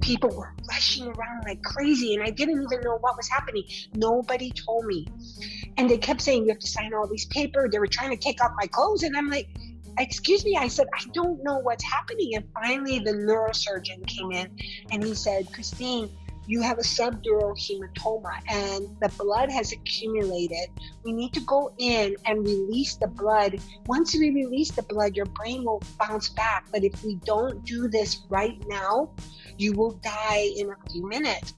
people were rushing around like crazy, and I didn't even know what was happening. Nobody told me. And they kept saying, you have to sign all these papers. They were trying to take off my clothes. And I'm like, excuse me. I said, I don't know what's happening. And finally, the neurosurgeon came in and he said, Christine, you have a subdural hematoma and the blood has accumulated. We need to go in and release the blood. Once we release the blood, your brain will bounce back. But if we don't do this right now, you will die in a few minutes.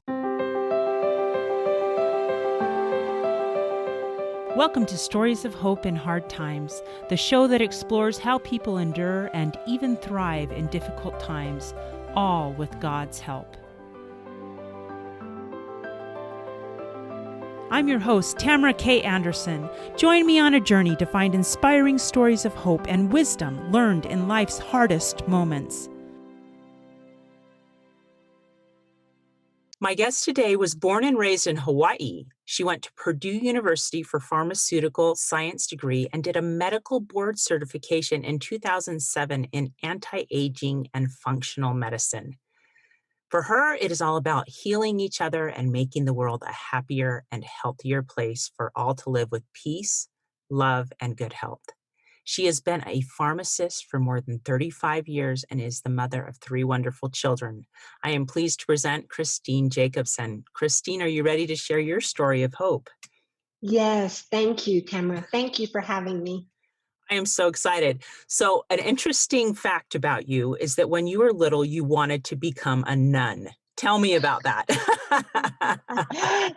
Welcome to Stories of Hope in Hard Times, the show that explores how people endure and even thrive in difficult times, all with God's help. I'm your host, Tamara K. Anderson. Join me on a journey to find inspiring stories of hope and wisdom learned in life's hardest moments. My guest today was born and raised in Hawaii. She went to Purdue University for pharmaceutical science degree and did a medical board certification in 2007 in anti-aging and functional medicine. For her, it is all about healing each other and making the world a happier and healthier place for all to live with peace, love, and good health. She has been a pharmacist for more than 35 years and is the mother of 3 wonderful children. I am pleased to present Christine Jacobson. Christine, are you ready to share your story of hope? Yes, thank you, Tamara. Thank you for having me. I am so excited. So, an interesting fact about you is that when you were little, you wanted to become a nun. Tell me about that.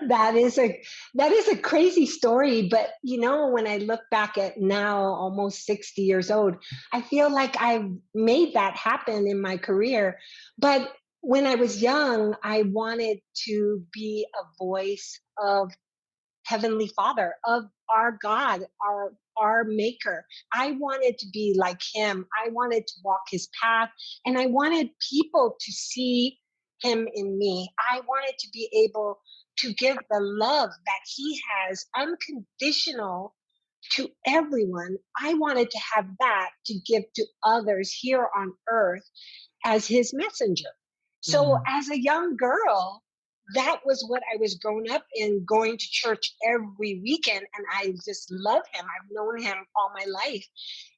That is a crazy story, but when I look back at now, almost 60 years old, I feel like I've made that happen in my career. But when I was young, I wanted to be a voice of Heavenly Father, of our God, our maker. I wanted to be like him. I wanted to walk his path, and I wanted people to see him in me. I wanted to be able to give the love that he has unconditional to everyone. I wanted to have that to give to others here on earth as his messenger. So as a young girl, that was what I was growing up in, going to church every weekend. And I just love him. I've known him all my life.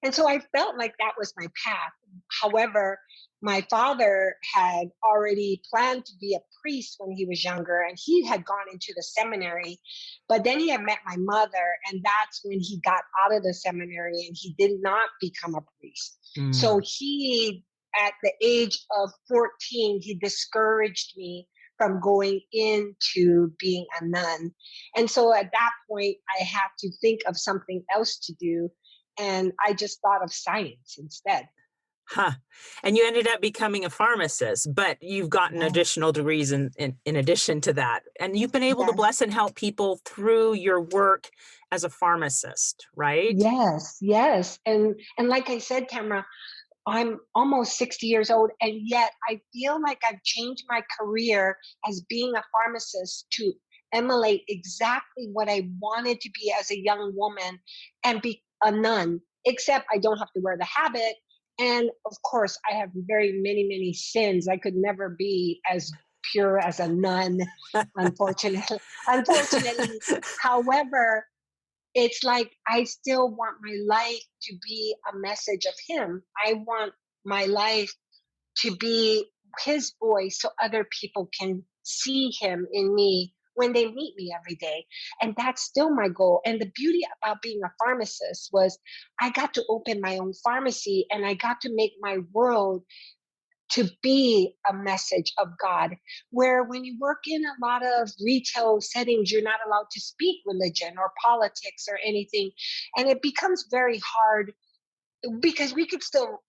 And so I felt like that was my path. However, my father had already planned to be a priest when he was younger, and he had gone into the seminary. But then he had met my mother, and that's when he got out of the seminary and he did not become a priest. So he, at the age of 14, he discouraged me from going into being a nun. And so at that point, I had to think of something else to do. And I just thought of science instead. And you ended up becoming a pharmacist, but you've gotten additional degrees in addition to that. And you've been able to bless and help people through your work as a pharmacist, right? Yes. And like I said, Tamara, I'm almost 60 years old, and yet I feel like I've changed my career as being a pharmacist to emulate exactly what I wanted to be as a young woman and be a nun, except I don't have to wear the habit. And of course, I have very many sins. I could never be as pure as a nun, unfortunately. However, it's like I still want my life to be a message of him. I want my life to be his voice so other people can see him in me when they meet me every day. And that's still my goal. And the beauty about being a pharmacist was I got to open my own pharmacy, and I got to make my world to be a message of God, where when you work in a lot of retail settings, you're not allowed to speak religion or politics or anything. And it becomes very hard because we could still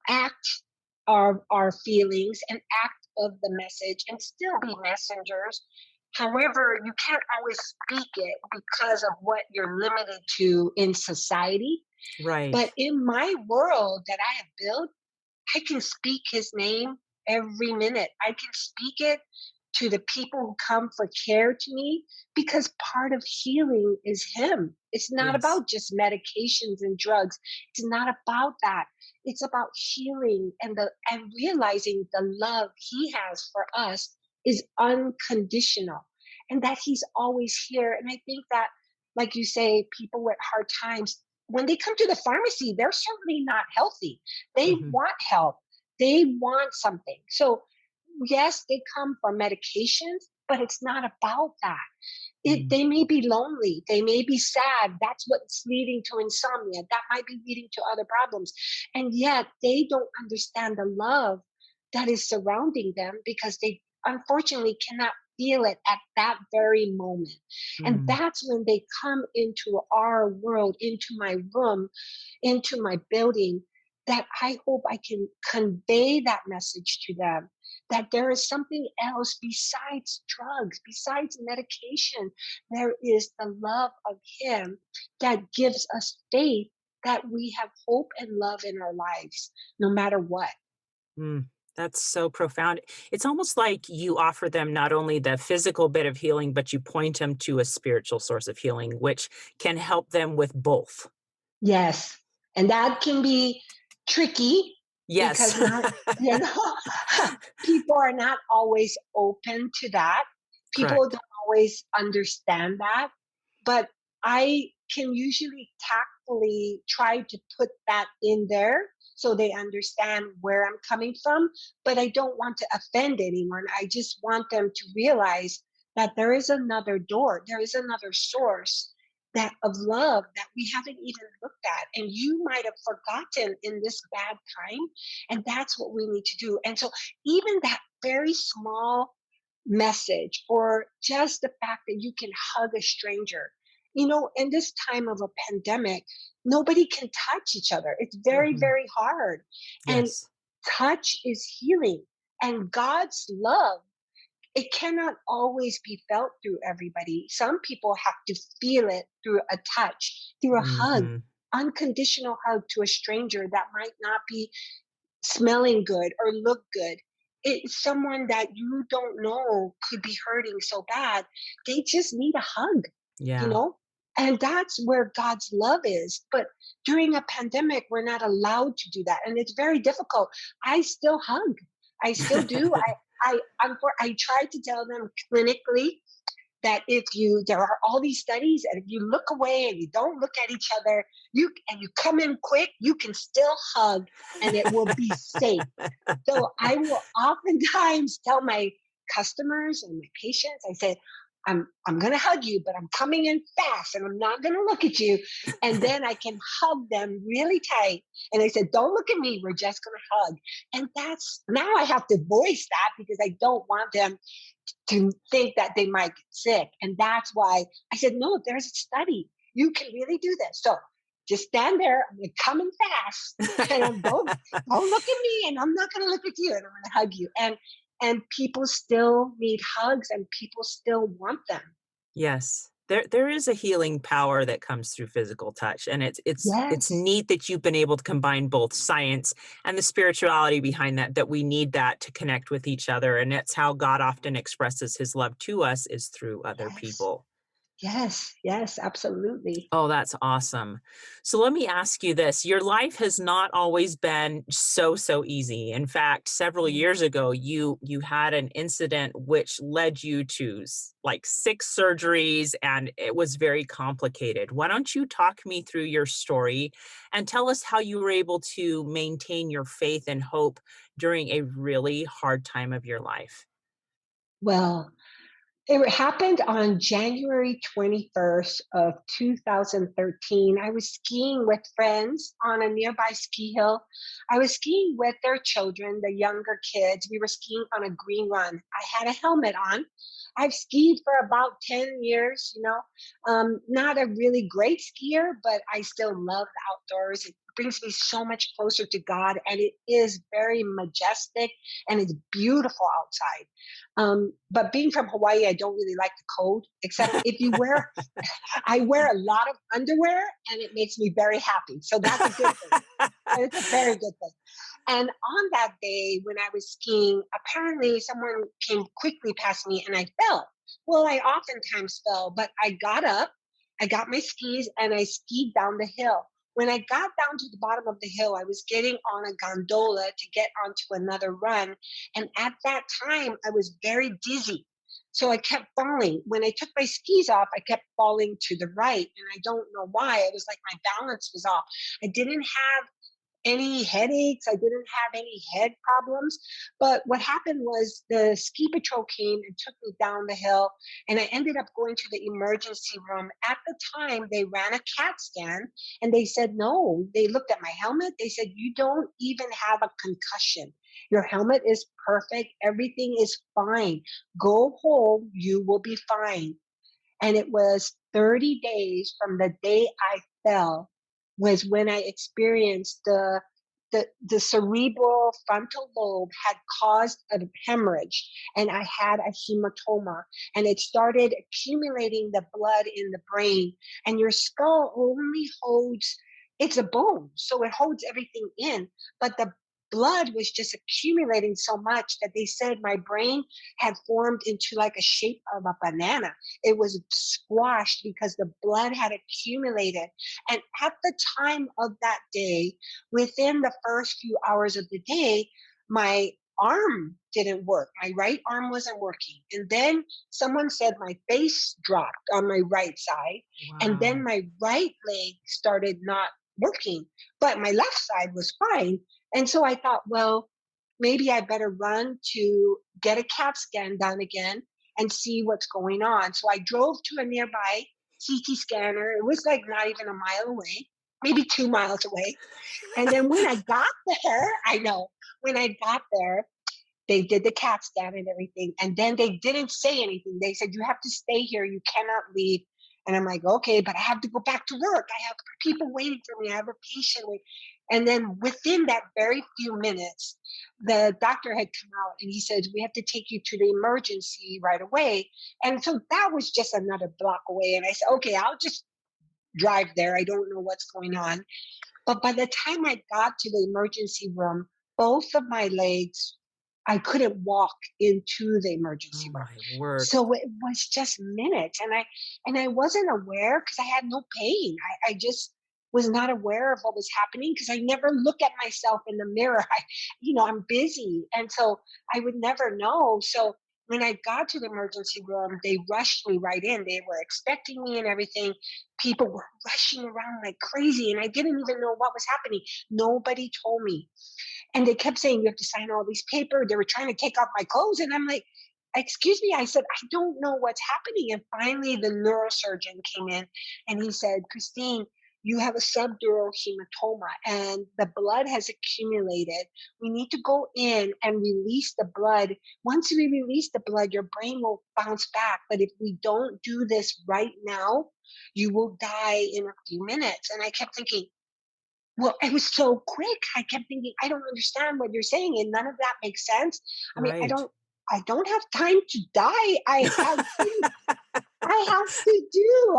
act our feelings and act of the message and still be messengers. However, you can't always speak it because of what you're limited to in society. Right. But in my world that I have built, I can speak his name every minute. I can speak it to the people who come for care to me, because part of healing is him. It's not Yes. about just medications and drugs. It's not about that. It's about healing and realizing the love he has for us is unconditional and that he's always here. And I think that, like you say, people with hard times, when they come to the pharmacy, they're certainly not healthy. They Mhm. want help. They want something. So yes, they come for medications, but it's not about that. Mm. They may be lonely, they may be sad. That's what's leading to insomnia. That might be leading to other problems. And yet they don't understand the love that is surrounding them because they unfortunately cannot feel it at that very moment. And Mm. that's when they come into our world, into my room, into my building, that I hope I can convey that message to them, that there is something else besides drugs, besides medication. There is the love of Him that gives us faith that we have hope and love in our lives, no matter what. Mm. That's so profound. It's almost like you offer them not only the physical bit of healing, but you point them to a spiritual source of healing, which can help them with both. Yes. And that can be tricky Yes. because not, you know, people are not always open to that. People Correct. don't always understand that. But I can usually tactfully try to put that in there so they understand where I'm coming from. But I don't want to offend anyone. I just want them to realize that there is another door, there is another source that of love that we haven't even looked at, and you might have forgotten in this bad time, and that's what we need to do. And so even that very small message, or just the fact that you can hug a stranger, in this time of a pandemic, nobody can touch each other. It's very, Mhm. very hard. And Yes. touch is healing, and God's love, it cannot always be felt through everybody. Some people have to feel it through a touch, through a hug, Mhm. unconditional hug to a stranger that might not be smelling good or look good. It's someone that you don't know could be hurting so bad. They just need a hug, you Yeah. know? And that's where God's love is. But during a pandemic, we're not allowed to do that. And it's very difficult. I still hug. I still do. I try to tell them clinically that there are all these studies, and if you look away and you don't look at each other, you come in quick, you can still hug and it will be safe. So I will oftentimes tell my customers and my patients, I say, I'm gonna hug you, but I'm coming in fast and I'm not gonna look at you. And then I can hug them really tight. And I said, don't look at me, we're just gonna hug. And that's now I have to voice that because I don't want them to think that they might get sick. And that's why I said, no, there's a study. You can really do this. So just stand there. I'm coming fast. And don't look at me, and I'm not gonna look at you, and I'm gonna hug you. And people still need hugs, and people still want them. Yes. There is a healing power that comes through physical touch, and it's Yes. neat that you've been able to combine both science and the spirituality behind that we need that to connect with each other, and that's how God often expresses his love to us is through other Yes. people. Yes. Yes. Absolutely. Oh, that's awesome. So let me ask you this. Your life has not always been so easy. In fact, several Mm. years ago, you had an incident which led you to like 6 surgeries, and it was very complicated. Why don't you talk me through your story and tell us how you were able to maintain your faith and hope during a really hard time of your life? Well, it happened on January 21st of 2013. I was skiing with friends on a nearby ski hill. I was skiing with their children, the younger kids. We were skiing on a green run. I had a helmet on. I've skied for about 10 years, not a really great skier, but I still love the outdoors. It brings me so much closer to God, and it is very majestic and it's beautiful outside. But being from Hawaii, I don't really like the cold, except if you wear, I wear a lot of underwear and it makes me very happy. So that's a good thing. It's a very good thing. And on that day when I was skiing, apparently someone came quickly past me and I fell. Well, I oftentimes fell, but I got up, I got my skis, and I skied down the hill. When I got down to the bottom of the hill, I was getting on a gondola to get onto another run. And at that time, I was very dizzy. So I kept falling. When I took my skis off, I kept falling to the right. And I don't know why. It was like my balance was off. I didn't have any headaches. I didn't have any head problems. But what happened was the ski patrol came and took me down the hill, and I ended up going to the emergency room. At the time, they ran a CAT scan and they said, no, they looked at my helmet. They said, you don't even have a concussion. Your helmet is perfect. Everything is fine. Go home. You will be fine. And it was 30 days from the day I fell was when I experienced the cerebral frontal lobe had caused a hemorrhage, and I had a hematoma, and it started accumulating the blood in the brain. And your skull only holds, it's a bone, so it holds everything in, but the blood was just accumulating so much that they said my brain had formed into like a shape of a banana. It was squashed because the blood had accumulated. And at the time of that day, within the first few hours of the day, my arm didn't work. My right arm wasn't working. And then someone said my face dropped on my right side. And then Wow. my right leg started not working, but my left side was fine. And so I thought, well, maybe I better run to get a CAT scan done again and see what's going on. So I drove to a nearby CT scanner. It was like not even a mile away, maybe 2 miles away. And then when I got there, I know, when I got there, they did the CAT scan and everything. And then they didn't say anything. They said, you have to stay here. You cannot leave. And I'm like, okay, but I have to go back to work. I have people waiting for me. I have a patient waiting. And then within that very few minutes, the doctor had come out and he said, we have to take you to the emergency right away. And so that was just another block away. And I said, okay, I'll just drive there. I don't know what's going on. But by the time I got to the emergency room, both of my legs, I couldn't walk into the Oh emergency room. my word. So it was just minutes. And I wasn't aware because I had no pain. I just was not aware of what was happening because I never look at myself in the mirror. I'm busy. And so I would never know. So when I got to the emergency room, they rushed me right in. They were expecting me and everything. People were rushing around like crazy, and I didn't even know what was happening. Nobody told me. And they kept saying, you have to sign all these papers. They were trying to take off my clothes. And I'm like, excuse me. I said, I don't know what's happening. And finally, the neurosurgeon came in and he said, Christine, you have a subdural hematoma and the blood has accumulated. We need to go in and release the blood. Once we release the blood, your brain will bounce back. But if we don't do this right now, you will die in a few minutes. And I kept thinking, well, it was so quick. I kept thinking, I don't understand what you're saying, and none of that makes sense. I mean, Right. I don't have time to die. I have to do.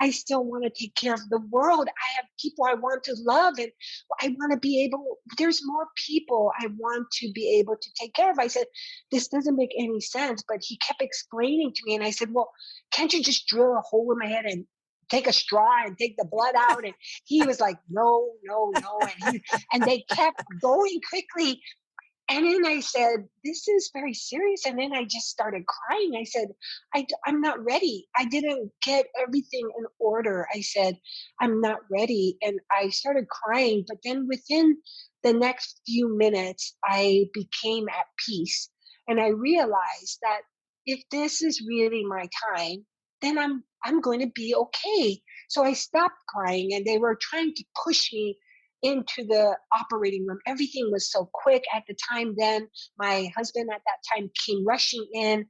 I still want to take care of the world. I have people I want to love, and I want to be able. There's more people I want to be able to take care of. I said, this doesn't make any sense. But he kept explaining to me, and I said, well, can't you just drill a hole in my head and take a straw and take the blood out? And he was like, no, no, no. And they kept going quickly. And then I said, this is very serious. And then I just started crying. I said, I'm not ready. I didn't get everything in order. I said, I'm not ready. And I started crying. But then within the next few minutes, I became at peace. And I realized that if this is really my time, then I'm going to be okay. So I stopped crying and they were trying to push me into the operating room. Everything was so quick at the time. Then my husband at that time came rushing in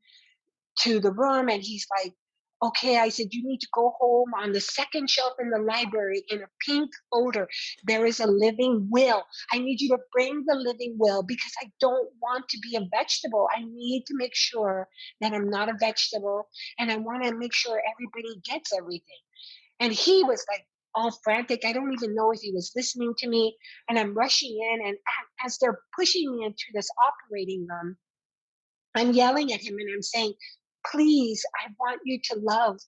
to the room and he's like, okay, I said, you need to go home. On the second shelf in the library in a pink folder, there is a living will. I need you to bring the living will because I don't want to be a vegetable. I need to make sure that I'm not a vegetable and I want to make sure everybody gets everything. And he was like, all frantic. I don't even know if he was listening to me. And I'm rushing in. And as they're pushing me into this operating room, I'm yelling at him and I'm saying, please, I want you to love.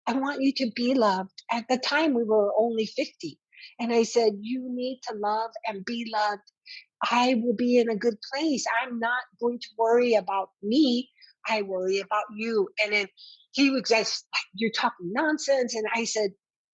I want you to be loved. At the time, we were only 50. And I said, you need to love and be loved. I will be in a good place. I'm not going to worry about me. I worry about you. And then he was just, you're talking nonsense. And I said,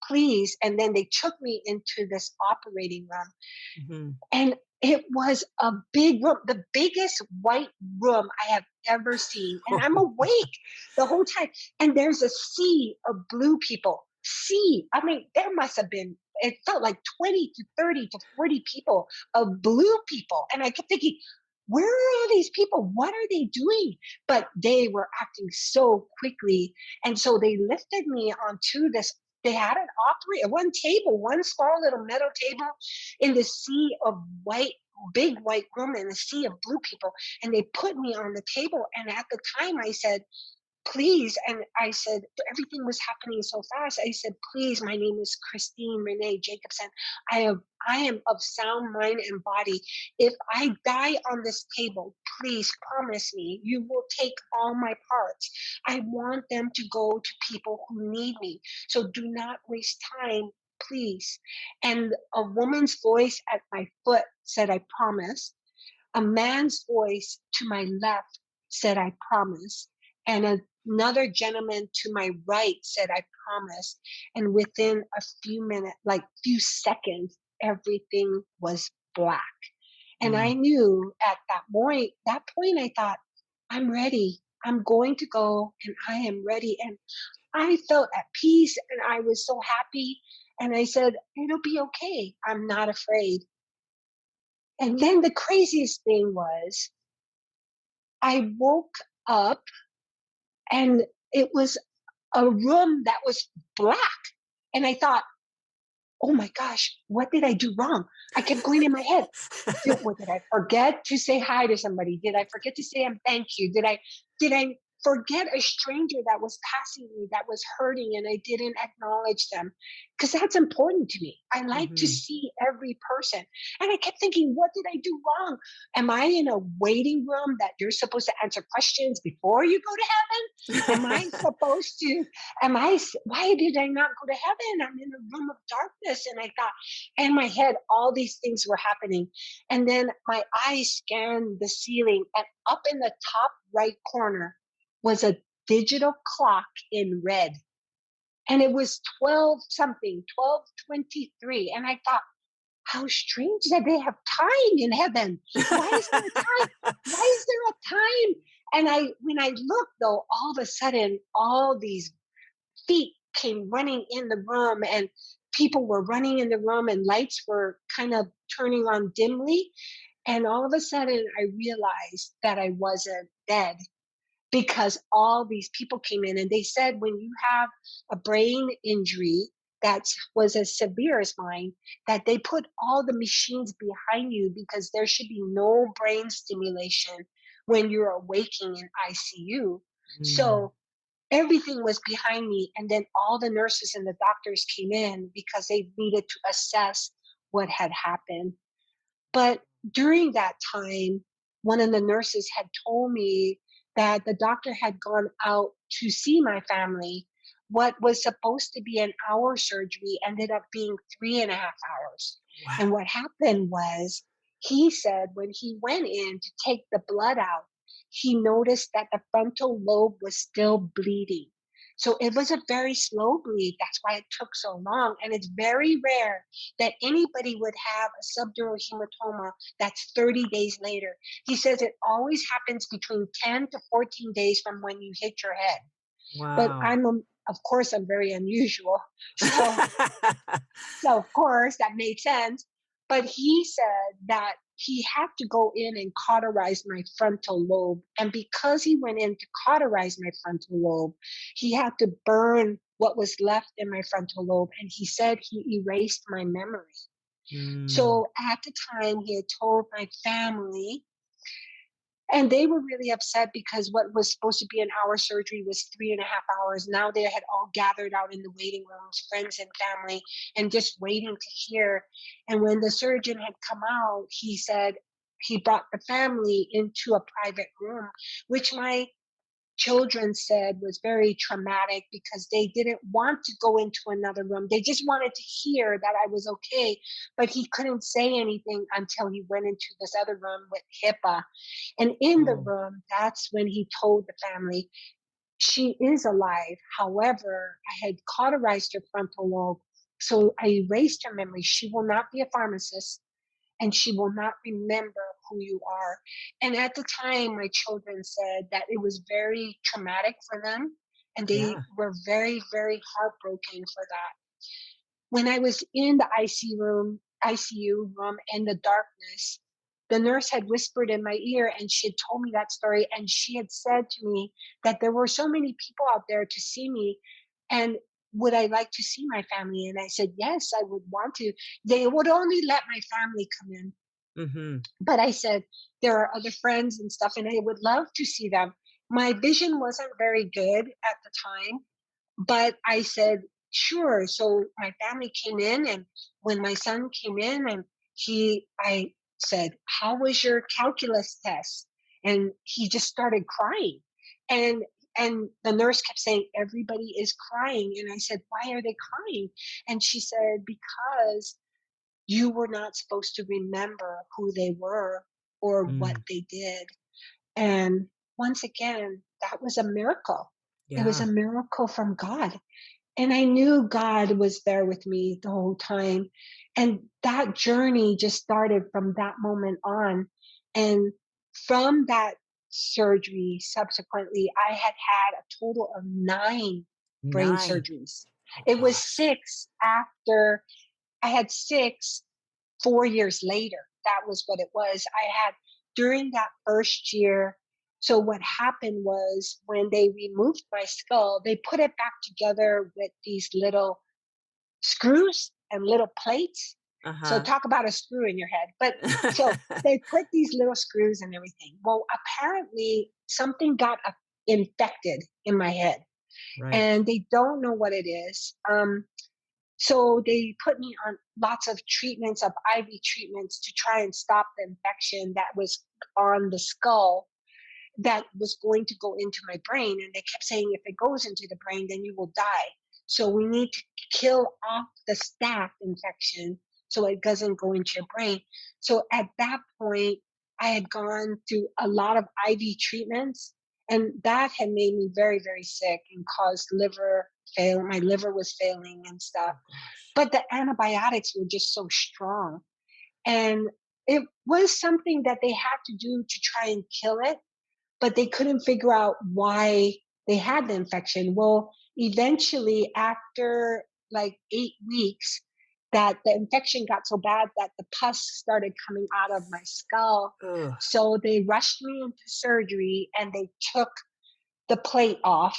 please. And then they took me into this operating room. Mhm. And it was a big room, the biggest white room I have ever seen. And I'm awake the whole time. And there's a sea of blue people. Sea. I mean, there must have been, it felt like 20 to 30 to 40 people of blue people. And I kept thinking, where are all these people? What are they doing? But they were acting so quickly. And so they lifted me onto this. They had an operator, one table, one small little metal table in the sea of white, big white room in a sea of blue people. And they put me on the table. And at the time I said, please. And I said, everything was happening so fast. I said, please, my name is Christine Renee Jacobson. I am of sound mind and body. If I die on this table, please promise me you will take all my parts. I want them to go to people who need me. So do not waste time, please. And a woman's voice at my foot said, I promise. A man's voice to my left said, I promise. And another gentleman to my right said, I promise. And within a few minutes, like few seconds, everything was black. And I Mm. knew at that point, I thought, I'm ready. I'm going to go and I am ready. And I felt at peace and I was so happy. And I said, it'll be okay. I'm not afraid. And then the craziest thing was I woke up and it was a room that was black. And I thought, oh my gosh, what did I do wrong? I kept going in my head. What did I forget to say hi to somebody? Did I forget to say thank you? Did I forget a stranger that was passing me that was hurting and I didn't acknowledge them? Because that's important to me. I like to Mhm. see every person. And I kept thinking, what did I do wrong? Am I in a waiting room that you're supposed to answer questions before you go to heaven? Am I supposed to? Why did I not go to heaven? I'm in a room of darkness. And I thought, in my head, all these things were happening. And then my eyes scanned the ceiling, and up in the top right corner was a digital clock in red. And it was 12 something, 12:23. And I thought, how strange that they have time in heaven. Why is there a time? Why is there a time? And when I looked though, all of a sudden, all these feet came running in the room and people were running in the room and lights were kind of turning on dimly. And all of a sudden, I realized that I wasn't dead because all these people came in and they said, when you have a brain injury that was as severe as mine, that they put all the machines behind you because there should be no brain stimulation when you're awaking in ICU. Mm. So everything was behind me. And then all the nurses and the doctors came in because they needed to assess what had happened. But during that time, one of the nurses had told me that the doctor had gone out to see my family. What was supposed to be an hour surgery ended up being 3.5 hours. And Wow. what happened was, he said when he went in to take the blood out, he noticed that the frontal lobe was still bleeding. So it was a very slow bleed. That's why it took so long. And it's very rare that anybody would have a subdural hematoma that's 30 days later. He says it always happens between 10 to 14 days from when you hit your head. But Wow. of course, I'm very unusual. So so of course that made sense. But he said that he had to go in and cauterize my frontal lobe. And because he went in to cauterize my frontal lobe, he had to burn what was left in my frontal lobe. And he said he erased my memory. Mm. So at the time, he had told my family And they were really upset because what was supposed to be an hour surgery was 3.5 hours. Now they had all gathered out in the waiting rooms, friends and family, and just waiting to hear. And when the surgeon had come out, he said he brought the family into a private room, which my children said was very traumatic because they didn't want to go into another room. They just wanted to hear that I was okay, but he couldn't say anything until he went into this other room with HIPAA. And in the Oh, room, that's when he told the family, she is alive. However, I had cauterized her frontal lobe. So I erased her memory. She will not be a pharmacist and she will not remember who you are. And at the time, my children said that it was very traumatic for them and they yeah. were very, very heartbroken for that. When I was in the ICU room in the darkness, the nurse had whispered in my ear and she had told me that story. And she had said to me that there were so many people out there to see me. And would I like to see my family? And I said, yes, I would want to. They would only let my family come in. Mhm. But I said, there are other friends and stuff, and I would love to see them. My vision wasn't very good at the time, but I said, sure. So my family came in, and when my son came in, and I said, how was your calculus test? And he just started crying. And and the nurse kept saying, everybody is crying. And I said, why are they crying? And she said, because you were not supposed to remember who they were or what Mm. they did. And once again, that was a miracle. It was a Yeah. miracle from God. And I knew God was there with me the whole time. And that journey just started from that moment on. And from that surgery, subsequently, I had had a total of 9 brain 9. surgeries. Oh It was gosh. six after I had six 4 years later. That was what it was. I had during that first year. So what happened was when they removed my skull, they put it back together with these little screws and little plates. So Uh-huh. talk about a screw in your head. But so they put these little screws and everything. Well, apparently something got infected in my head, Right. and they don't know what it is. So they put me on lots of treatments, of IV treatments to try and stop the infection that was on the skull that was going to go into my brain. And they kept saying, if it goes into the brain, then you will die. So we need to kill off the staph infection so it doesn't go into your brain. So at that point, I had gone through a lot of IV treatments, and that had made me very, very sick and caused liver fail. My liver was failing and stuff. Oh gosh. But the antibiotics were just so strong. And it was something that they had to do to try and kill it, but they couldn't figure out why they had the infection. Well, eventually, after like 8 weeks, that the infection got so bad that the pus started coming out of my skull. Ugh. So they rushed me into surgery and they took the plate off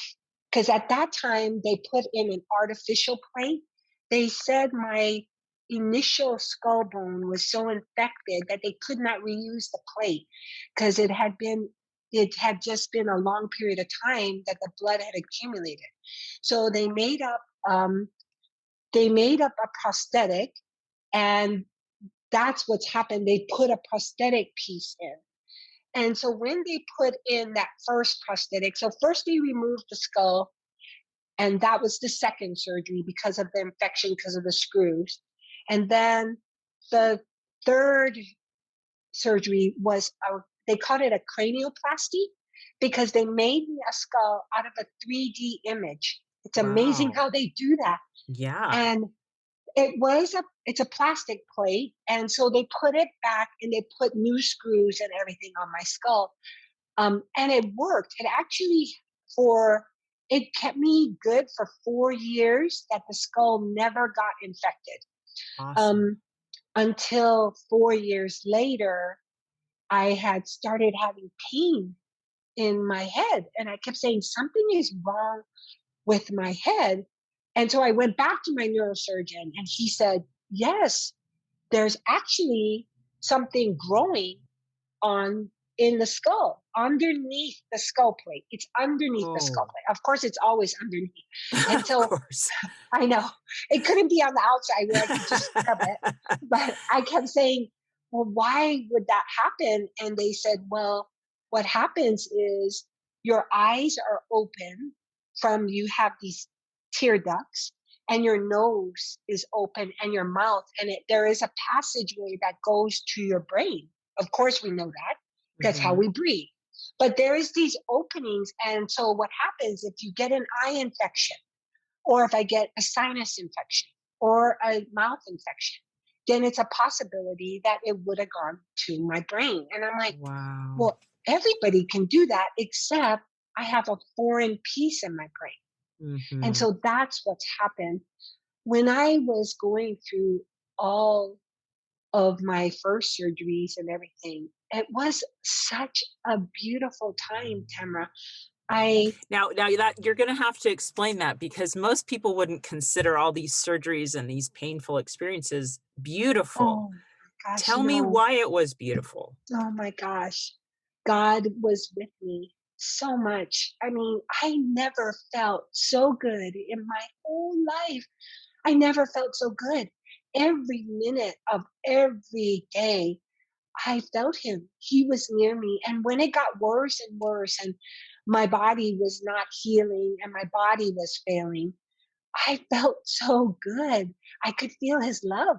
because at that time they put in an artificial plate. They said my initial skull bone was so infected that they could not reuse the plate because it had just been a long period of time that the blood had accumulated. So um, they made up a prosthetic, and that's what's happened. They put a prosthetic piece in. And so when they put in that first prosthetic, so first they removed the skull, and that was the second surgery because of the infection, because of the screws. And then the third surgery was they called it a cranioplasty because they made me a skull out of a 3D image. It's amazing Wow. how they do that. Yeah. And it's a plastic plate, and so they put it back and they put new screws and everything on my skull. And it worked. For it kept me good for 4 years that the skull never got infected. Awesome. Um, until 4 years later, I had started having pain in my head, and I kept saying something is wrong with my head. And so I went back to my neurosurgeon, and he said, "Yes, there's actually something growing on." in the skull, underneath the skull plate. It's underneath the skull Oh, plate. Of course, it's always underneath. And of so course. I know it couldn't be on the outside where I could just scrub it. But I kept saying, well, why would that happen? And they said, well, what happens is your eyes are open from you have these tear ducts, and your nose is open and your mouth, and there is a passageway that goes to your brain. Of course, we know that. That's how Mhm. we breathe. But there is these openings. And so what happens if you get an eye infection, or if I get a sinus infection or a mouth infection, then it's a possibility that it would have gone to my brain. And I'm like, Wow. well, everybody can do that except I have a foreign piece in my brain. And Mhm. so that's what's happened. When I was going through all of my first surgeries and everything, it was such a beautiful time, Tamara. I Now that you're gonna have to explain that because most people wouldn't consider all these surgeries and these painful experiences beautiful. Oh my gosh, Tell me no. why it was beautiful. Oh my gosh. God was with me so much. I mean, I never felt so good in my whole life. I never felt so good. Every minute of every day, I felt him. He was near me. And when it got worse and worse, and my body was not healing and my body was failing, I felt so good. I could feel his love.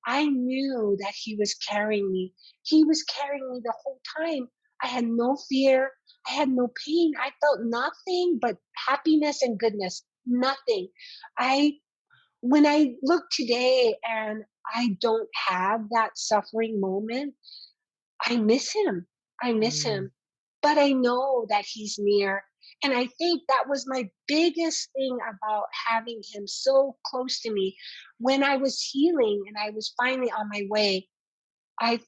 I knew that he was carrying me. He was carrying me the whole time. I had no fear. I had no pain. I felt nothing but happiness and goodness. Nothing. I When I look today and I don't have that suffering moment, I miss him. I miss Mm, him. But I know that he's near. And I think that was my biggest thing about having him so close to me. When I was healing and I was finally on my way, I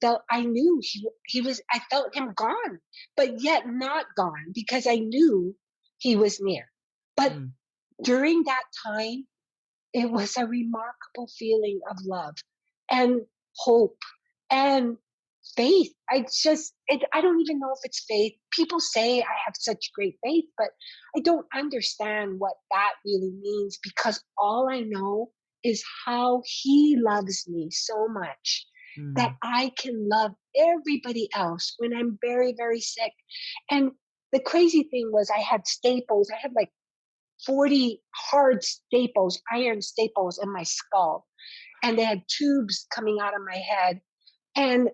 knew he was, I felt him gone, but yet not gone because I knew he was near. But mm, during that time, it was a remarkable feeling of love and hope and faith. I don't even know if it's faith. People say I have such great faith, but I don't understand what that really means because all I know is how he loves me so much that mm. I can love everybody else when I'm very, very sick. And the crazy thing was, I had staples. I had like 40 hard staples, iron staples in my skull, and they had tubes coming out of my head. And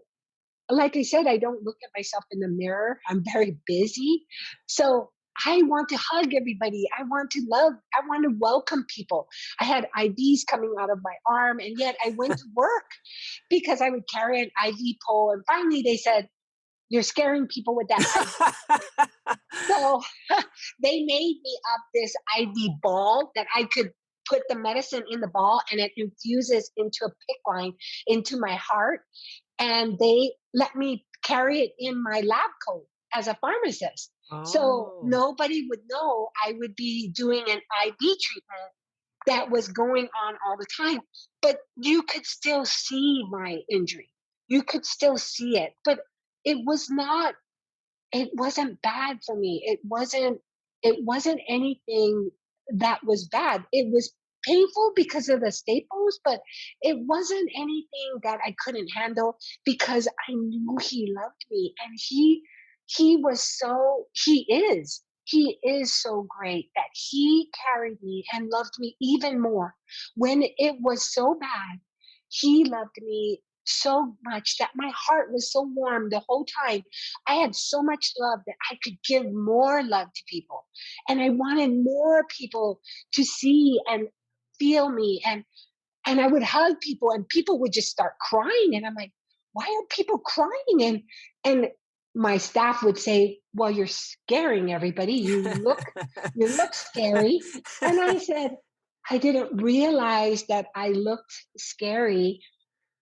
like I said, I don't look at myself in the mirror. I'm very busy. So I want to hug everybody. I want to love. I want to welcome people. I had IVs coming out of my arm, and yet I went to work because I would carry an IV pole. And finally, they said, "You're scaring people with that IV." So they made me up this IV ball that I could put the medicine in the ball, and it infuses into a PICC line into my heart, and they let me carry it in my lab coat as a pharmacist. So Oh. nobody would know I would be doing an IV treatment that was going on all the time. But you could still see my injury. You could still see it. But it was not, it wasn't bad for me. It wasn't anything that was bad. It was painful because of the staples, but it wasn't anything that I couldn't handle because I knew he loved me, and he is so great that he carried me and loved me even more. When it was so bad, he loved me so much that my heart was so warm the whole time. I had so much love that I could give more love to people. And I wanted more people to see and feel me. And I would hug people, and people would just start crying. And I'm like, why are people crying? And my staff would say, well, you're scaring everybody. You look scary. And I said, I didn't realize that I looked scary.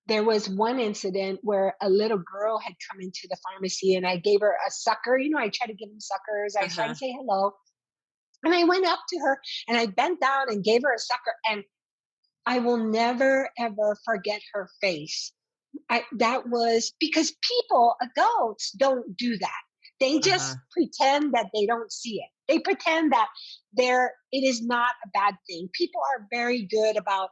There was one incident where a little girl had come into the pharmacy, and I gave her a sucker. I try to give them suckers. I try to Uh-huh. say hello. And I went up to her and I bent down and gave her a sucker. And I will never, ever forget her face that was because people, adults, don't do that. They Uh-huh. just pretend that they don't see it. They pretend that it is not a bad thing. People are very good about,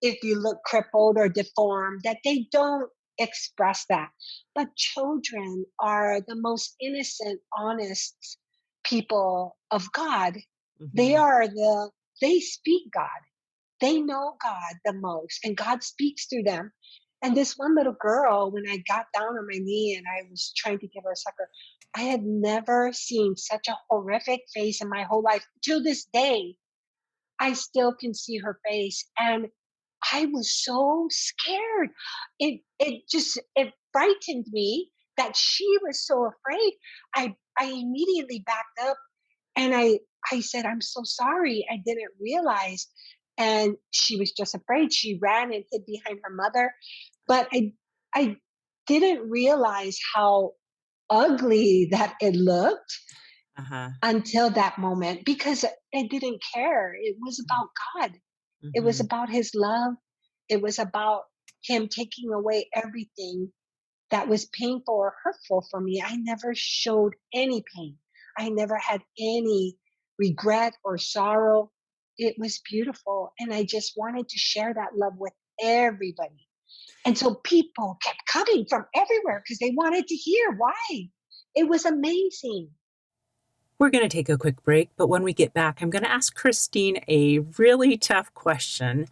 if you look crippled or deformed, that they don't express that. But children are the most innocent, honest people of God. They Mhm. are they speak God. They know God the most, and God speaks through them. And this one little girl, when I got down on my knee and I was trying to give her a sucker, I had never seen such a horrific face in my whole life. To this day, I still can see her face. And I was so scared. It frightened me that she was so afraid. I immediately backed up and I said, "I'm so sorry. I didn't realize." And she was just afraid. She ran and hid behind her mother. But I didn't realize how ugly that it looked Uh-huh. until that moment, because I didn't care. It was about God. It was Mhm. about his love. It was about him taking away everything that was painful or hurtful for me. I never showed any pain. I never had any regret or sorrow. It was beautiful. And I just wanted to share that love with everybody. And so people kept coming from everywhere because they wanted to hear why. It was amazing. We're going to take a quick break, but when we get back, I'm going to ask Christine a really tough question.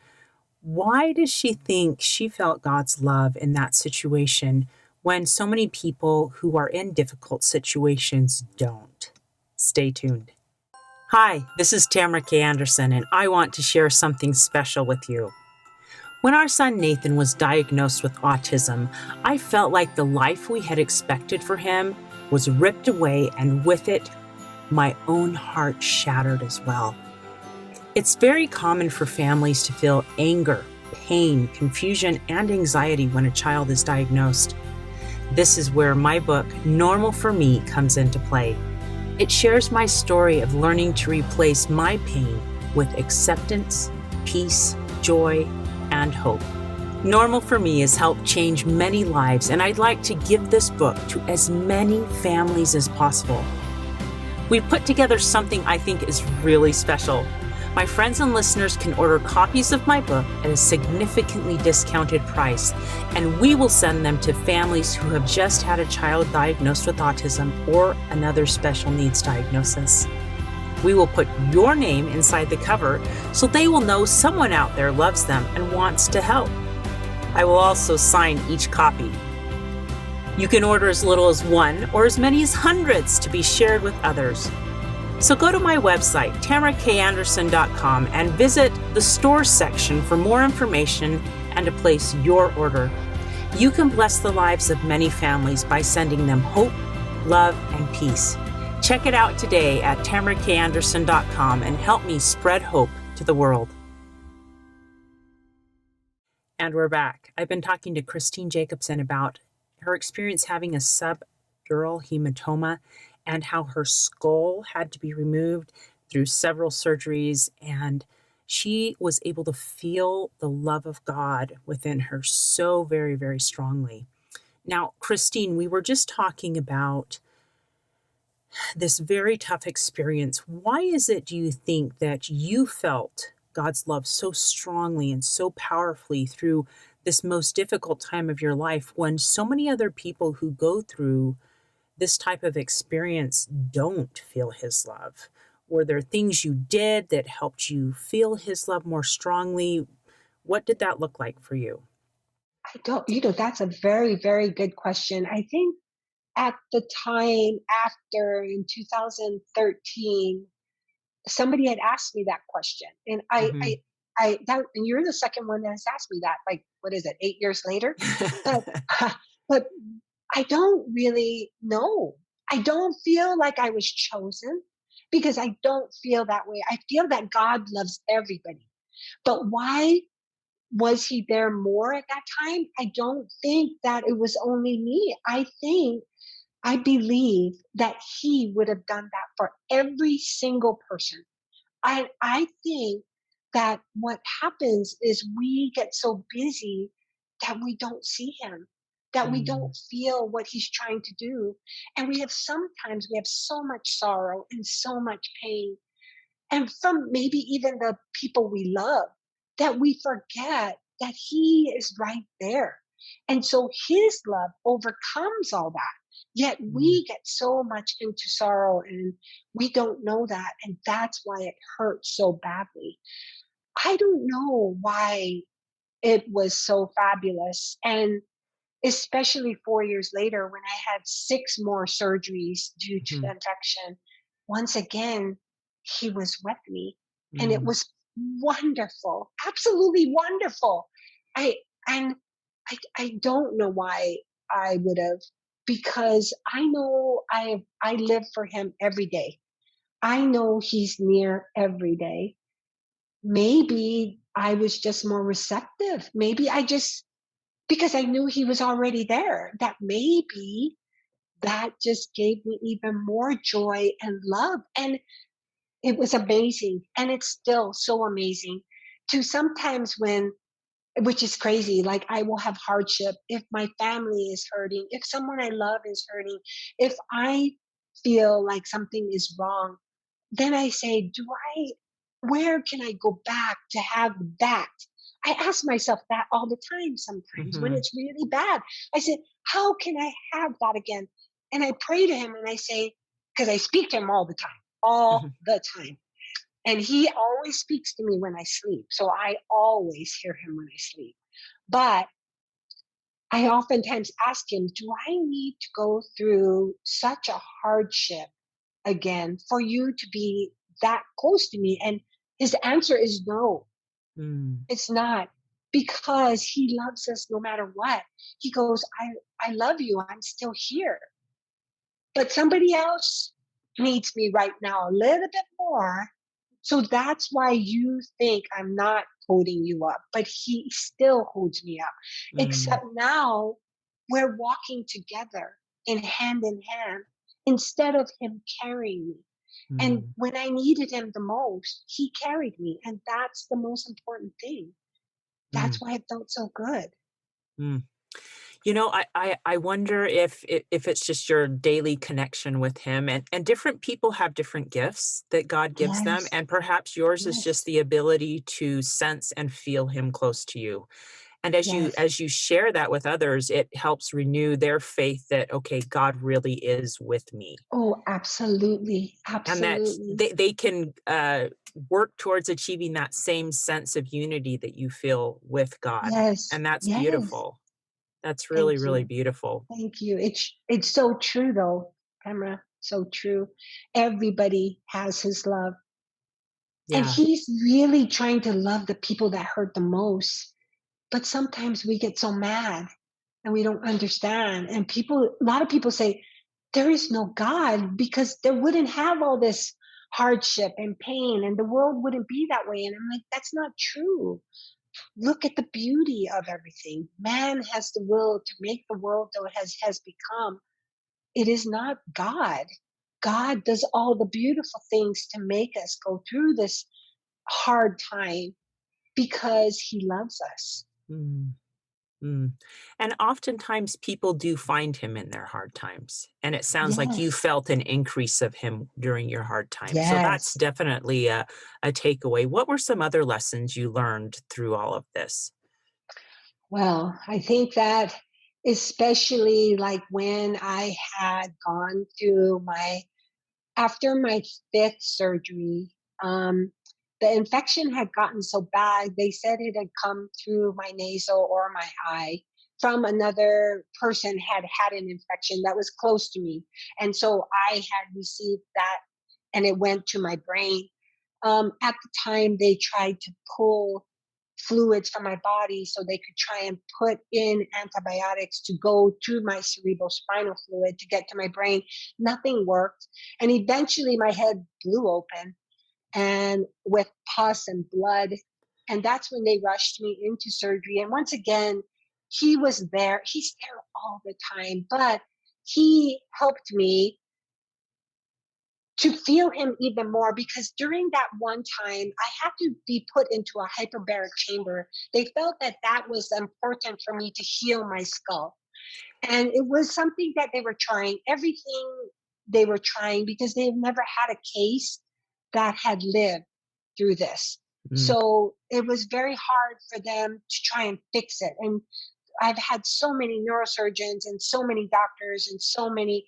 Why does she think she felt God's love in that situation when so many people who are in difficult situations don't? Stay tuned. Hi, this is Tamara K. Anderson, and I want to share something special with you. When our son Nathan was diagnosed with autism, I felt like the life we had expected for him was ripped away, and with it, my own heart shattered as well. It's very common for families to feel anger, pain, confusion, and anxiety when a child is diagnosed. This is where my book, Normal for Me, comes into play. It shares my story of learning to replace my pain with acceptance, peace, joy, and hope. Normal for Me has helped change many lives, and I'd like to give this book to as many families as possible. We've put together something I think is really special. My friends and listeners can order copies of my book at a significantly discounted price, and we will send them to families who have just had a child diagnosed with autism or another special needs diagnosis. We will put your name inside the cover so they will know someone out there loves them and wants to help. I will also sign each copy. You can order as little as one or as many as hundreds to be shared with others. So go to my website, tamarakanderson.com, and visit the store section for more information and to place your order. You can bless the lives of many families by sending them hope, love, and peace. Check it out today at tamarakanderson.com and help me spread hope to the world. And we're back. I've been talking to Christine Jacobson about her experience having a subdural hematoma and how her skull had to be removed through several surgeries. And she was able to feel the love of God within her so very, very strongly. Now, Christine, we were just talking about this very tough experience. Why is it, do you think, that you felt God's love so strongly and so powerfully through this most difficult time of your life when so many other people who go through this type of experience don't feel his love? Were there things you did that helped you feel his love more strongly? What did that look like for you? I don't, that's a very, very good question. I think at the time after in 2013, somebody had asked me that question. And Mhm. and you're the second one that has asked me that, like, what is it, 8 years later? But, but I don't really know. I don't feel like I was chosen because I don't feel that way. I feel that God loves everybody. But why was he there more at that time? I don't think that it was only me. I believe that he would have done that for every single person. I think that what happens is we get so busy that we don't see him, that we Mm. don't feel what he's trying to do. And sometimes we have so much sorrow and so much pain, and from maybe even the people we love, that we forget that he is right there. And so his love overcomes all that. Yet Mm. we get so much into sorrow and we don't know that. And that's why it hurts so badly. I don't know why it was so fabulous. And especially 4 years later, when I had six more surgeries due to the Mhm. infection, once again, he was with me. And it Mm. was wonderful, absolutely wonderful. I and I don't know why I would have, because I know I live for him every day. I know he's near every day. Maybe I was just more receptive. Maybe I just, because I knew he was already there, that maybe that just gave me even more joy and love. And it was amazing. And it's still so amazing to sometimes when, which is crazy, like I will have hardship if my family is hurting, if someone I love is hurting, if I feel like something is wrong, then I say, where can I go back to have that? I ask myself that all the time sometimes when Mhm. it's really bad. I said, how can I have that again? And I pray to him and I say, because I speak to him all Mhm. the time. And he always speaks to me when I sleep. So I always hear him when I sleep. But I oftentimes ask him, do I need to go through such a hardship again for you to be that close to me? And his answer is no, Mm. it's not, because he loves us no matter what. He goes, I love you. I'm still here. But somebody else needs me right now a little bit more. So that's why you think I'm not holding you up, but he still holds me up. Mm. Except now we're walking together in hand instead of him carrying me. And Mm. when I needed him the most, he carried me. And that's the most important thing. Mm. That's why it felt so good. Mm. I wonder if it's just your daily connection with him, and different people have different gifts that God gives them, Yes. and perhaps yours is just Yes. the ability to sense and feel him close to you. And Yes. as you share that with others, it helps renew their faith that, okay, God really is with me, Oh, absolutely. and that Absolutely. they can work towards achieving that same sense of unity that you feel with God. Yes. And that's Yes. beautiful. That's really, Thank really you. beautiful. Thank you. It's so true though, Emma. So true. Everybody has his love. And Yeah. he's really trying to love the people that hurt the most. But sometimes we get so mad and we don't understand. And a lot of people say, there is no God because there wouldn't have all this hardship and pain and the world wouldn't be that way. And I'm like, that's not true. Look at the beauty of everything. Man has the will to make the world though has become. It is not God. God does all the beautiful things to make us go through this hard time because he loves us. Mm, mm. And oftentimes people do find him in their hard times. And it sounds like you Yes. felt an increase of him during your hard time. So that's Yes. definitely a takeaway. What were some other lessons you learned through all of this? Well, I think that especially like when I had gone through after my fifth surgery, the infection had gotten so bad, they said it had come through my nasal or my eye from another person had an infection that was close to me. And so I had received that and it went to my brain. At the time, they tried to pull fluids from my body so they could try and put in antibiotics to go to my cerebral spinal fluid to get to my brain. Nothing worked. And eventually my head blew open and with pus and blood. And that's when they rushed me into surgery. And once again, he was there. He's there all the time, but he helped me to feel him even more, because during that one time I had to be put into a hyperbaric chamber. They felt that that was important for me to heal my skull. And it was something that they were trying, everything they were trying, because they've never had a case that had lived through this. Mm. So it was very hard for them to try and fix it. And I've had so many neurosurgeons and so many doctors and so many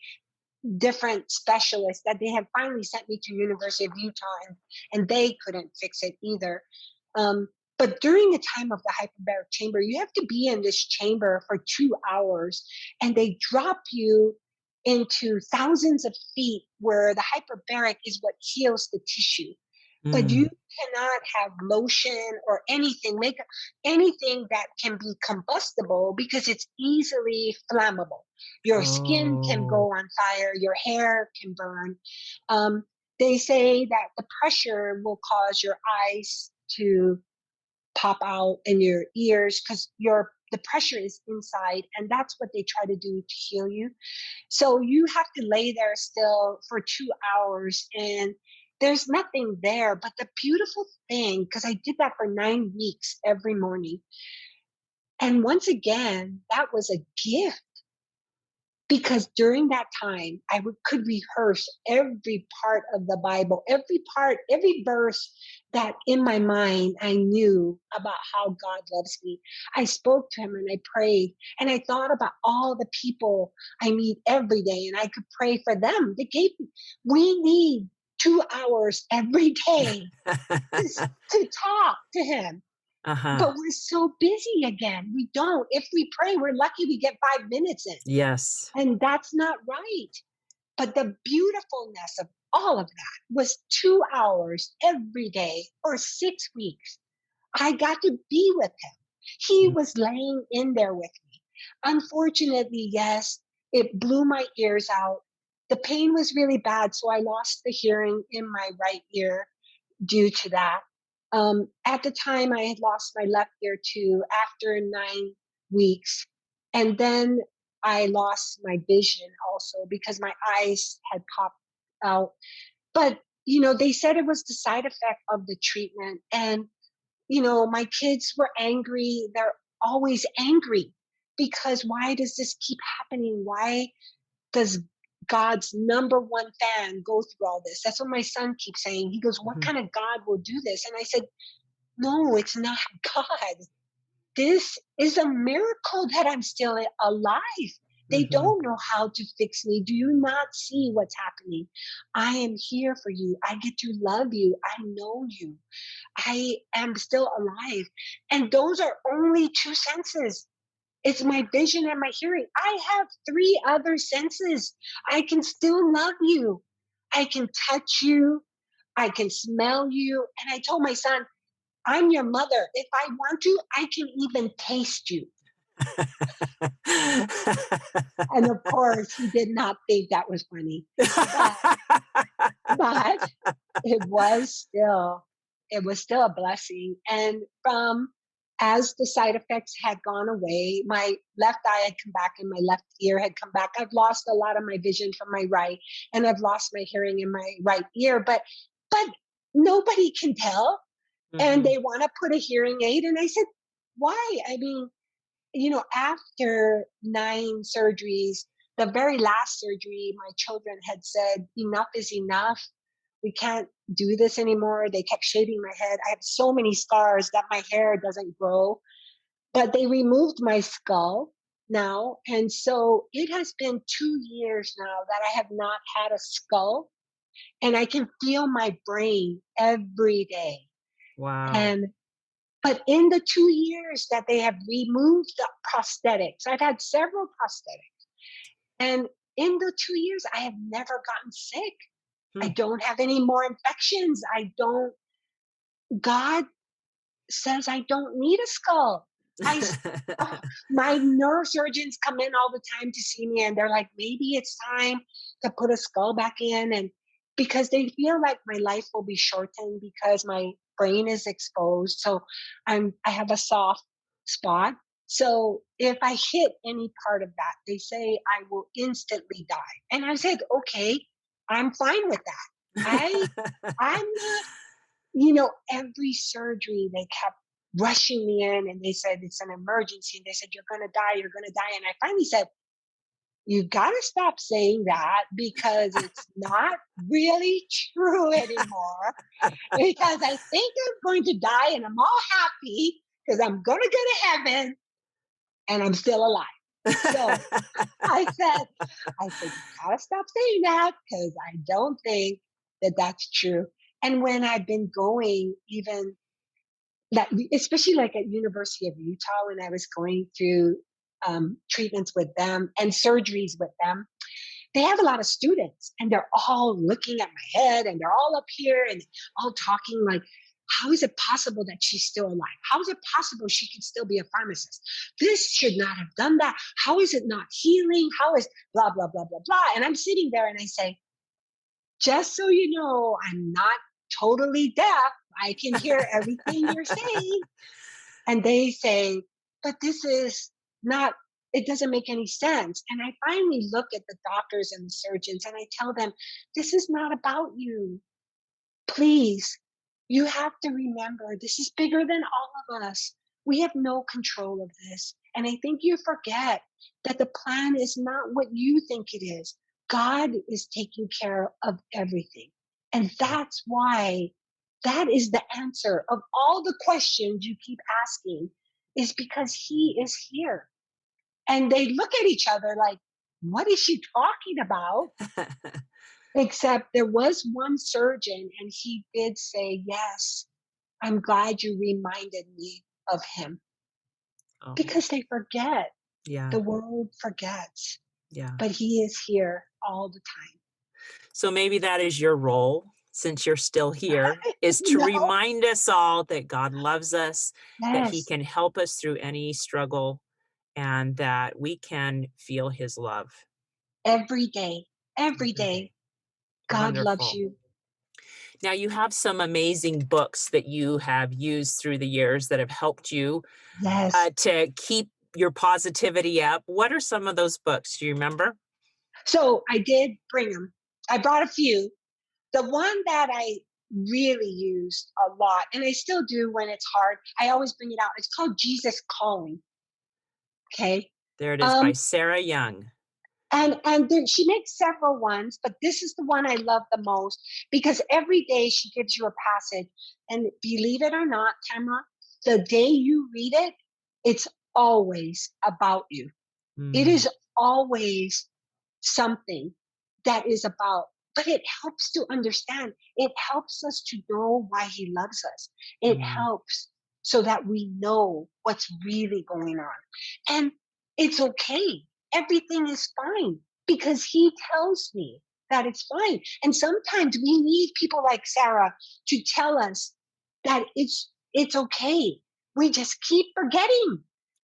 different specialists that they have finally sent me to University of Utah, and they couldn't fix it either. Um, but during the time of the hyperbaric chamber, you have to be in this chamber for 2 hours, and they drop you into thousands of feet where the hyperbaric is what heals the tissue. But you Mm. cannot have lotion or anything, make anything that can be combustible, because it's easily flammable. Your skin can Oh. go on fire, your hair can burn. Um, they say that the pressure will cause your eyes to pop out and your ears, because the pressure is inside, and that's what they try to do to heal you. So you have to lay there still for 2 hours, and there's nothing there. But the beautiful thing, because I did that for 9 weeks every morning. And once again, that was a gift, because during that time could rehearse every part of the Bible, every part, every verse that in my mind I knew about how God loves me. I spoke to him and I prayed, and I thought about all the people I meet every day, and I could pray for them. We need 2 hours every day to, to talk to him. Uh-huh. But we're so busy again. We don't. If we pray, we're lucky we get 5 minutes in. Yes. And that's not right. But the beautifulness of all of that was 2 hours every day for 6 weeks. I got to be with him. He Mm. was laying in there with me. Unfortunately, yes, it blew my ears out. The pain was really bad, so I lost the hearing in my right ear due to that. At the time, I had lost my left ear too after 9 weeks. And then I lost my vision also, because my eyes had popped out. But, they said it was the side effect of the treatment. And, my kids were angry. They're always angry, because why does this keep happening? Why does God's number one fan go through all this? That's what my son keeps saying. He goes, "What Mhm. kind of God will do this?" And I said, "No, it's not God. This is a miracle that I'm still alive. They Mhm. don't know how to fix me. Do you not see what's happening? I am here for you. I get to love you. I know you. I am still alive." And those are only two senses. It's my vision and my hearing. I have three other senses. I can still love you. I can touch you. I can smell you. And I told my son, "I'm your mother. If I want to, I can even taste you." And of course, he did not think that was funny. But but it was still a blessing. And from as the side effects had gone away, my left eye had come back and my left ear had come back. I've lost a lot of my vision from my right, and I've lost my hearing in my right ear. But nobody can tell. And Mhm. they want to put a hearing aid. And I said, "Why?" I mean, after 9 surgeries, the very last surgery, my children had said, "Enough is enough. We can't do this anymore." They kept shaving my head. I have so many scars that my hair doesn't grow, but they removed my skull now. And so it has been 2 years now that I have not had a skull, and I can feel my brain every day. Wow. And but in the 2 years that they have removed the prosthetics, I've had several prosthetics. And in the 2 years, I have never gotten sick. I Hmm. don't have any more infections. I don't, God says I don't need a skull. I, s- oh, my neurosurgeons come in all the time to see me, and they're like, "Maybe it's time to put a skull back in." And because they feel like my life will be shortened because my brain is exposed. So I have a soft spot. So if I hit any part of that, they say I will instantly die. And I said, "Okay, I'm fine with that." I I'm not, every surgery they kept rushing me in and they said it's an emergency. And they said, you're gonna die, you're gonna die. And I finally said, you gotta stop saying that because it's not really true anymore. Because I think I'm going to die and I'm all happy because I'm gonna go to heaven and I'm still alive. So I said, you gotta stop saying that because I don't think that that's true. And when I've been going, even that, especially like at University of Utah, when I was going through treatments with them and surgeries with them, they have a lot of students and they're all looking at my head and they're all up here and all talking like, how is it possible that she's still alive? How is it possible she can still be a pharmacist? This should not have done that. How is it not healing? How is blah, blah, blah, blah, blah. And I'm sitting there and I say, just so you know, I'm not totally deaf. I can hear everything you're saying. And they say, but this is not, it doesn't make any sense. And I finally look at the doctors and the surgeons and I tell them, this is not about you. Please, you have to remember this is bigger than all of us. We have no control of this. And I think you forget that the plan is not what you think it is. God is taking care of everything. And that's why that is the answer of all the questions you keep asking, is because He is here. And they look at each other like, what is she talking about? Except there was one surgeon, and he did say, yes, I'm glad you reminded me of him. Oh, Because they forget. yeah, The world forgets. yeah. But He is here all the time. So maybe that is your role, since you're still here, is to No? remind us all that God loves us, that He Yes. can help us through any struggle, and that we can feel His love Every day. Every every day. day. God loves Wonderful. you. Now, you have some amazing books that you have used through the years that have helped you Yes. to keep your positivity up. What are some of those books? Do you remember? So I did bring them. I brought a few. The one that I really used a lot, and I still do when it's hard, I always bring it out. It's called Jesus Calling. Okay. There it is by Um, Sarah Young. and then she makes several ones, but this is the one I love the most because every day she gives you a passage. And believe it or not, Tamara, the day you read it, it's always about you. It Mm, is always something that is about, but it helps to understand. It helps us to know why He loves us. It mm, helps so that we know what's really going on. And it's okay. Everything is fine because He tells me that it's fine. And sometimes we need people like Sarah to tell us that it's okay. We just keep forgetting. yeah.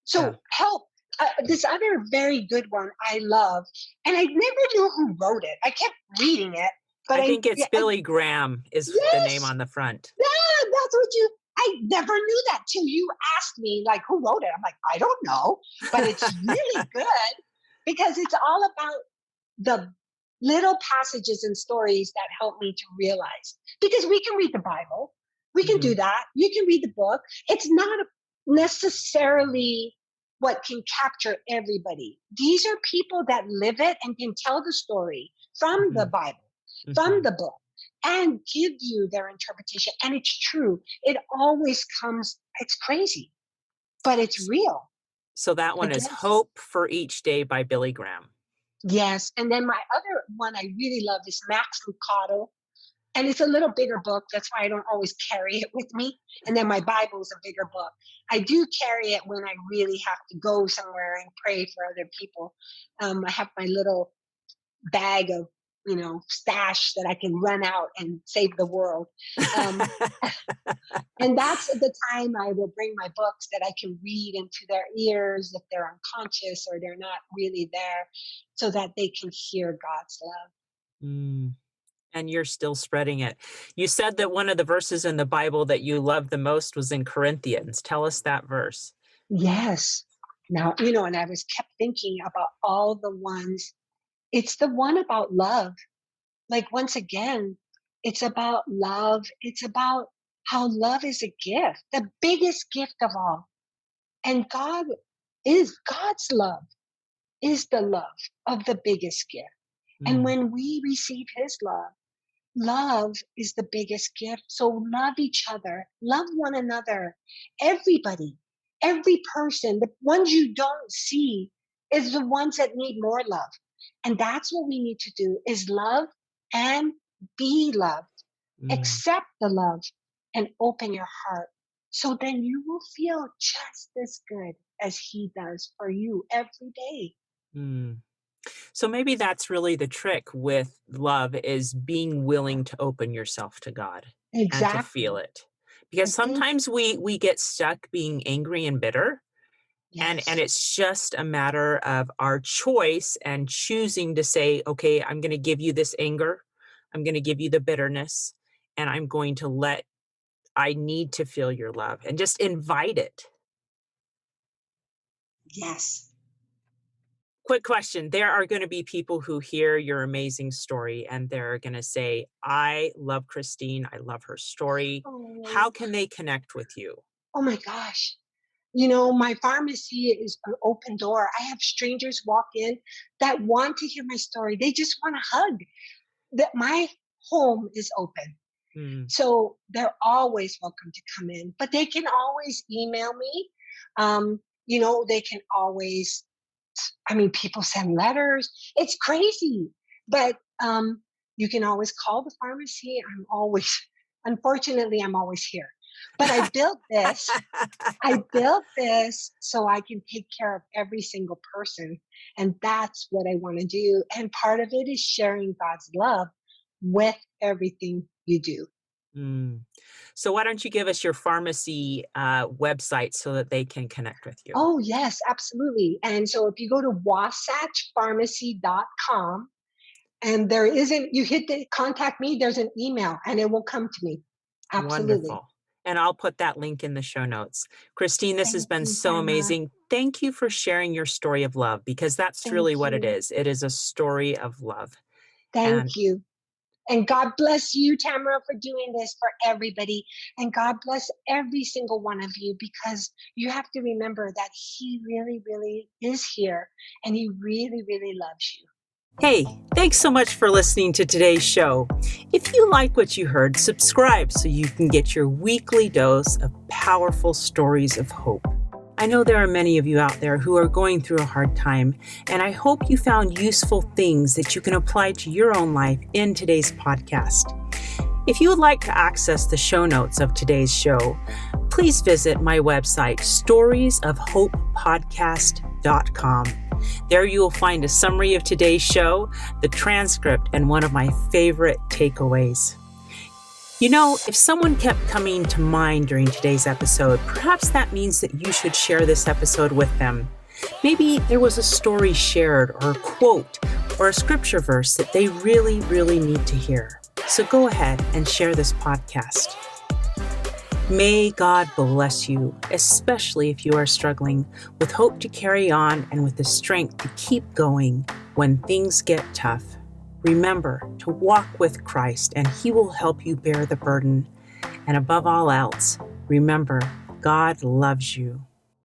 So help. This other very good one I love, and I never knew who wrote it. I kept reading it, but I think it's yeah, Billy Graham is the name yes, on the front. yeah, that's what you. I never knew that till you asked me, like, who wrote it. I'm like, I don't know, but it's really good because it's all about the little passages and stories that help me to realize. Because we can read the Bible, we can do Mhm, that. You can read the book. It's not necessarily what can capture everybody. These are people that live it and can tell the story from the mhm, Bible, from mhm. the book, and give you their interpretation. And it's true. It always comes, it's crazy, but it's S real. So that one is Again, Hope for Each Day by Billy Graham. yes. And then my other one I really love is Max Lucado. And it's a little bigger book. That's why I don't always carry it with me. And then my Bible is a bigger book. I do carry it when I really have to go somewhere and pray for other people. I have my little bag of, stash that I can run out and save the world. Um, and that's the time I will bring my books that I can read into their ears if they're unconscious or they're not really there, so that they can hear God's love. Mm, and you're still spreading it. You said that one of the verses in the Bible that you love the most was in Corinthians. Tell us that verse. Yes. Now, and I was kept thinking about all the ones. It's the one about love. Like, once again, It's about love. It's about how love is a gift, the biggest gift of all. And God's love is the love of the biggest gift. And Mm, when we receive his love, love is the biggest gift. So love each other, love one another, everybody, every person. The ones you don't see is the ones that need more love. And that's what we need to do is love and be loved. mm, Accept the love and open your heart. So then you will feel just as good as he does for you every day. mm. So maybe that's really the trick with love is being willing to open yourself to God and to feel Exactly. it. Because Hmm. sometimes we get stuck being angry and bitter, and Yes. it's just a matter of our choice and choosing to say, "Okay, I'm gonna give you this anger. I'm gonna give you the bitterness, and I'm going to let I need to feel your love," and just invite it. Yes. Quick question. There are going to be people who hear your amazing story and they're going to say, I love Christine. I love her story. How Oh, can they connect with you? oh my gosh. My pharmacy is an open door. I have strangers walk in that want to hear my story. They just want a hug. That my home is open. Mm, So they're always welcome to come in, but they can always email me. They can always, I mean, people send letters. It's crazy, but you can always call the pharmacy. Unfortunately, I'm always here. But I built this so I can take care of every single person. And that's what I want to do. And part of it is sharing God's love with everything you do. mm. So, why don't you give us your pharmacy website so that they can connect with you? Oh, yes, absolutely. And so if you go to wasatchpharmacy.com and you hit the contact me, there's an email and it will come to me. Absolutely. Wonderful. And I'll put that link in the show notes. Christine, this has Thank been you, so Tamara. amazing. Thank you for sharing your story of love because that's Thank really what it you. is. It is a story of love. Thank And you. And God bless you, Tamara, for doing this for everybody. And God bless every single one of you because you have to remember that He really, really is here and He really, really loves you. hey, thanks so much for listening to today's show. If you like what you heard, subscribe so you can get your weekly dose of powerful stories of hope. I know there are many of you out there who are going through a hard time, and I hope you found useful things that you can apply to your own life in today's podcast. If you would like to access the show notes of today's show, please visit my website, storiesofhopepodcast.com. There you will find a summary of today's show, the transcript, and one of my favorite takeaways. If someone kept coming to mind during today's episode, perhaps that means that you should share this episode with them. Maybe there was a story shared, or a quote, or a scripture verse that they really, really need to hear. So go ahead and share this podcast. May God bless you, especially if you are struggling, with hope to carry on and with the strength to keep going when things get tough. Remember to walk with Christ, and He will help you bear the burden. And above all else, remember, God loves you.